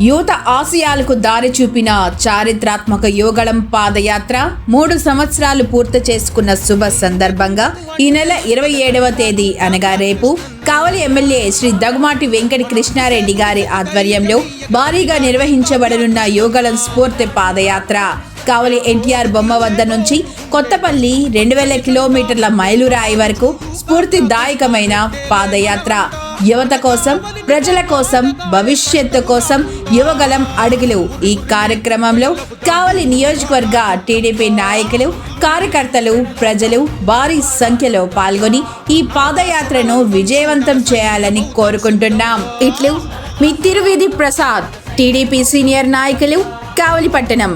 యువత ఆశయాలకు దారి చూపిన చారిత్రాత్మక యోగళం పాదయాత్ర 3 సంవత్సరాలు పూర్తి చేసుకున్న శుభ సందర్భంగా ఈ నెల 27వ తేదీ అనగా రేపు కావలి ఎమ్మెల్యే శ్రీ దగ్గుమాటి వెంకట కృష్ణారెడ్డి గారి ఆధ్వర్యంలో భారీగా నిర్వహించబడనున్న యోగళం స్ఫూర్తి పాదయాత్ర కావలి ఎన్టీఆర్ బొమ్మ వద్ద నుంచి కొత్తపల్లి 2000 కిలోమీటర్ల మైలురాయి వరకు స్ఫూర్తిదాయకమైన పాదయాత్ర యువత కోసం, ప్రజల కోసం, భవిష్యత్తు కోసం యువగలం అడుగులు. ఈ కార్యక్రమంలో కావలి నియోజకవర్గ టీడీపీ నాయకులు, కార్యకర్తలు, ప్రజలు భారీ సంఖ్యలో పాల్గొని ఈ పాదయాత్రను విజయవంతం చేయాలని కోరుకుంటున్నాం. ఇట్లు మీ తిరువీధి ప్రసాద్, టీడీపీ సీనియర్ నాయకులు, కావలి పట్టణం.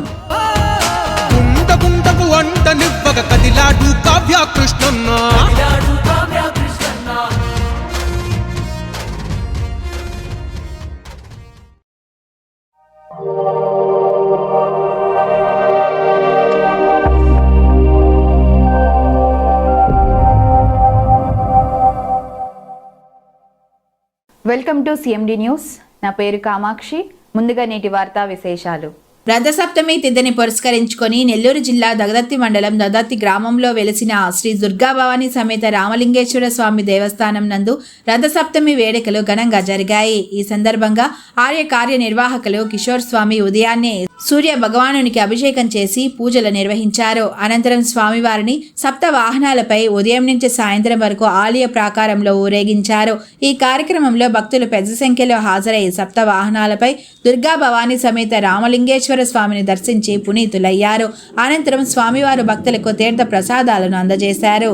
Welcome to CMD news. నా పేరు కామాక్షి. ముందుగా నేటి వార్తా విశేషాలు. రథసప్తమి తిథిని పురస్కరించుకొని నెల్లూరు జిల్లా దగదత్తి మండలం దగదత్తి గ్రామంలో వెలిసిన శ్రీ దుర్గాభవాని సమేత రామలింగేశ్వర స్వామి దేవస్థానం నందు రథసప్తమి వేడుకలు ఘనంగా జరిగాయి. ఈ సందర్భంగా ఆలయ కార్యనిర్వాహకులు కిషోర్ స్వామి ఉదయాన్నే సూర్య భగవానునికి అభిషేకం చేసి పూజలు నిర్వహించారు. అనంతరం స్వామివారిని సప్త వాహనాలపై ఉదయం నుంచి సాయంత్రం వరకు ఆలయ ప్రాకారంలో ఊరేగించారు. ఈ కార్యక్రమంలో భక్తులు పెద్ద సంఖ్యలో హాజరై సప్త వాహనాలపై దుర్గా భవాని సమేత రామలింగేశ్వర స్వామిని దర్శించి పునీతులయ్యారు. అనంతరం స్వామివారు భక్తులకు తీర్థ ప్రసాదాలను అందజేశారు.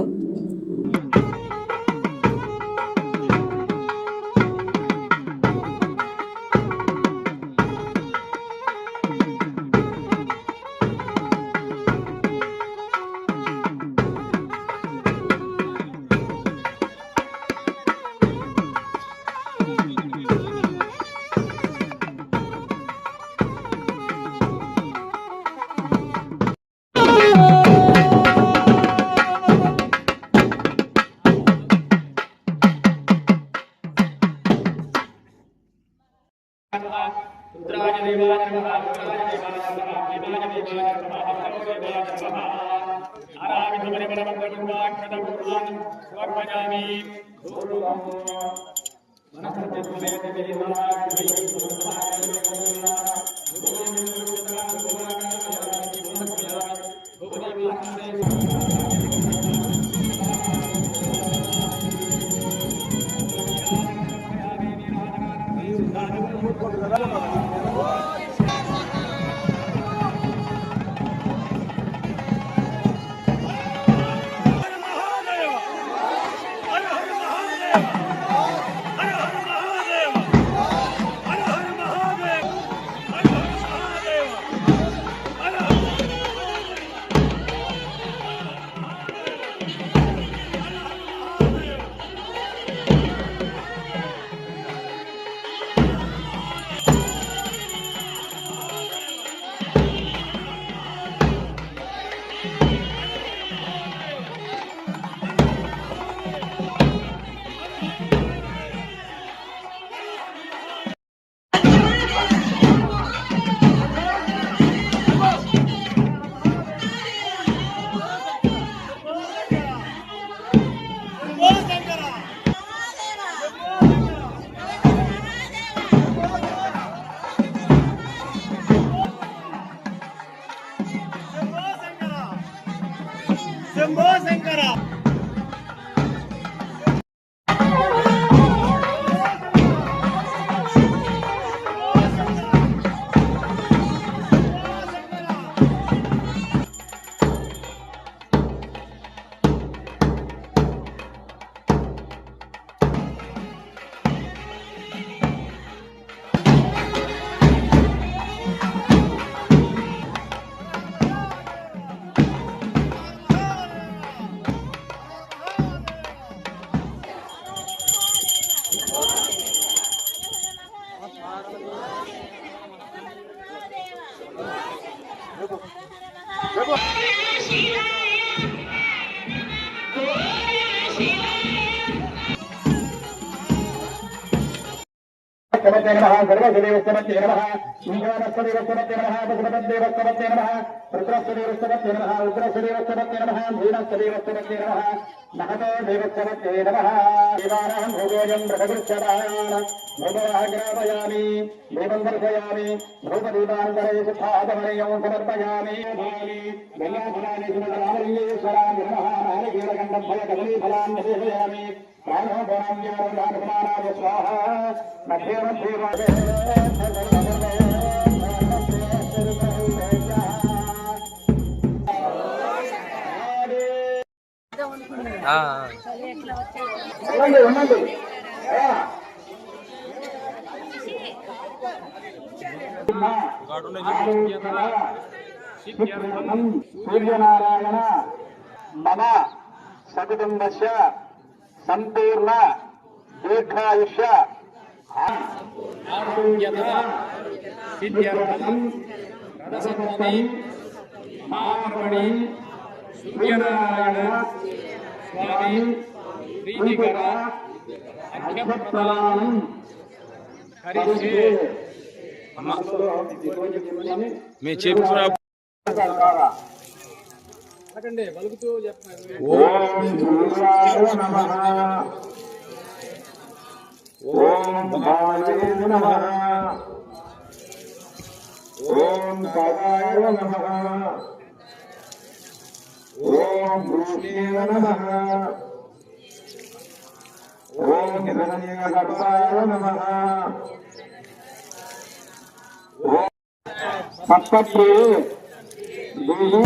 देवस्तवते नमः सर्वदेवस्तवते नमः ईशानस्तदेवस्तवते नमः पशुपतिदेवस्तवते नमः रुद्रस्तदेवस्तवते नमः उग्रस्तदेवस्तवते नमः भीनस्तदेवस्तवते नमः महतो देवस्तवते नमः देवानां भोगोऽयं बृहदृच्छदायान भोगवाग्रापयामि देवं दर्शयामि भूपदीपान्तरे सुखादमणीयं समर्पयामि गङ्गाफलानि सुमधुरामलिङ्गेश्वराय नमः नारिकेलकण्डं फलकदलीफलान् निवेशयामि प्राणोपराम्यानुदानकुमाराय स्वाहा मध्ये मध्ये ఉండండి సూర్యనారాయణ మమ సకుటుంబస్య సంపూర్ణ దీర్ఘాయుష్య ఆరోగ్యత సిద్ధ్యర్థం రథసప్తమి మహాపర్వణి సూర్యనారాయణ స్వామి ప్రీతికర అక్షతలానం హరిషే మీ చెప్పురా ఓం సూర్యాయ నమః ఓం భావాయ నమః ఓం కాయాయ నమః ఓం వృష్ణీయ నమః ఓం హిరణ్యగర్భాయ నమః ఓం సప్తప్రే దేవి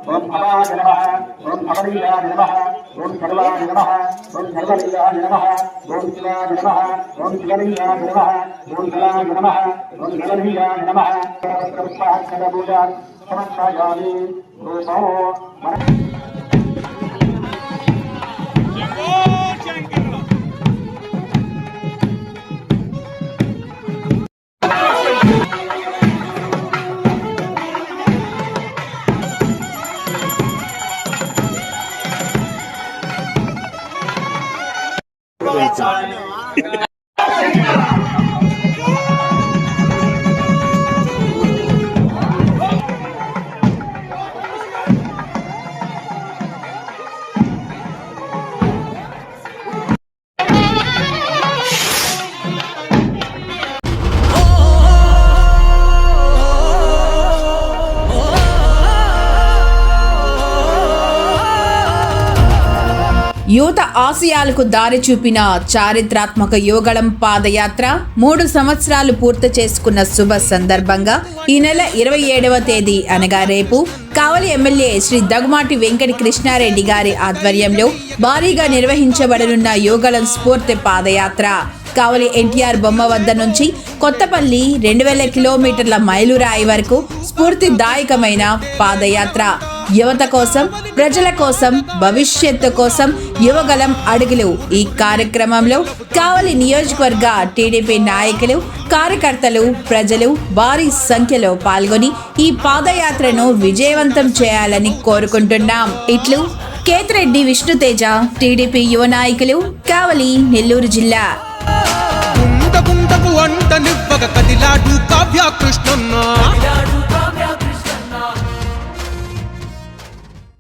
ఓం భవాయ నమః ఓం భవనీయాయ నమః ఓం సర్వాయ నమః ఓం సర్వలీయాయ నమః ఓం శివాయ నమః ఓం శివలీయాయ నమః ఓం శివాయ నమః ఓం శివలీయాయ నమః సర్వస్వాక్షరభూజా సమక్షాయామి రూపో యువత ఆశయాలకు దారి చూపిన చారిత్రాత్మక యువగళం పాదయాత్ర 3 సంవత్సరాలు పూర్తి చేసుకున్న శుభ సందర్భంగా ఈ నెల 27వ తేదీ అనగా రేపు కావలి ఎమ్మెల్యే శ్రీ దగ్గుమాటి వెంకట కృష్ణారెడ్డి గారి ఆధ్వర్యంలో భారీగా నిర్వహించబడనున్న యువగళం స్ఫూర్తి పాదయాత్ర కావలి ఎన్టీఆర్ బొమ్మ వద్ద నుంచి కొత్తపల్లి 2000 కిలోమీటర్ల మైలురాయి వరకు స్ఫూర్తిదాయకమైన పాదయాత్ర యువత కోసం, ప్రజల కోసం, భవిష్యత్తు కోసం యువగళం అడుగులు. ఈ కార్యక్రమంలో కావలి నియోజకవర్గ టీడీపీ నాయకులు, కార్యకర్తలు, ప్రజలు భారీ సంఖ్యలో పాల్గొని ఈ పాదయాత్రను విజయవంతం చేయాలని కోరుకుంటున్నాం. ఇట్లు కేతిరెడ్డి విష్ణుతేజ, టీడీపీ యువ నాయకులు, కావలి, నెల్లూరు జిల్లా. గుండకు వంట నివ్వక కదిలాడు కావ్య కృష్ణన్న